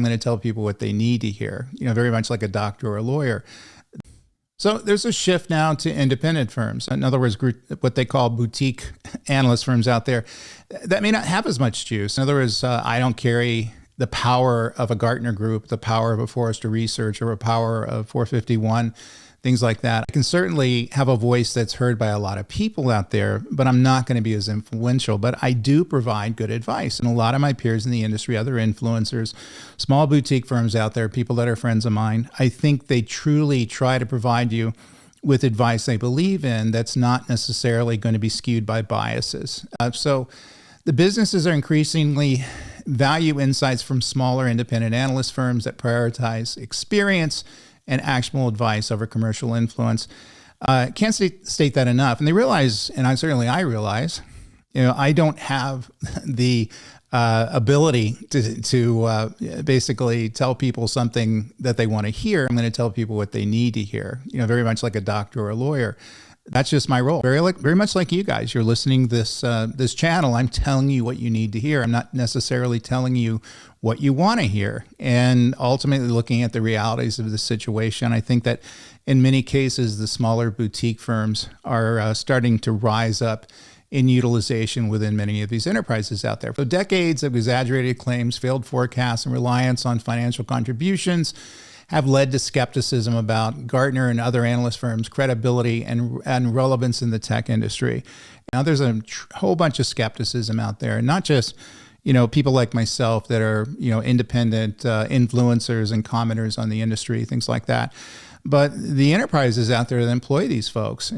going to tell people what they need to hear, very much like a doctor or a lawyer. So there's a shift now to independent firms. In other words, what they call boutique analyst firms out there that may not have as much juice. In other words, I don't carry the power of a Gartner Group, the power of a Forrester Research, or a power of 451, things like that. I can certainly have a voice that's heard by a lot of people out there, but I'm not going to be as influential. But I do provide good advice. And a lot of my peers in the industry, other influencers, small boutique firms out there, people that are friends of mine, I think they truly try to provide you with advice they believe in that's not necessarily going to be skewed by biases. So the businesses are increasingly value insights from smaller independent analyst firms that prioritize experience and actionable advice over commercial influence. Can't state that enough. And they realize, and I realize, I don't have the ability to basically tell people something that they want to hear. I'm going to tell people what they need to hear, very much like a doctor or a lawyer. That's just my role. Very much like you guys. You're listening to this channel. I'm telling you what you need to hear. I'm not necessarily telling you what you want to hear. And ultimately looking at the realities of the situation, I think that in many cases, the smaller boutique firms are starting to rise up in utilization within many of these enterprises out there. So decades of exaggerated claims, failed forecasts, and reliance on financial contributions have led to skepticism about Gartner and other analyst firms' credibility and relevance in the tech industry. Now, there's a whole bunch of skepticism out there, and not just people like myself that are independent influencers and commenters on the industry, things like that, but the enterprises out there that employ these folks.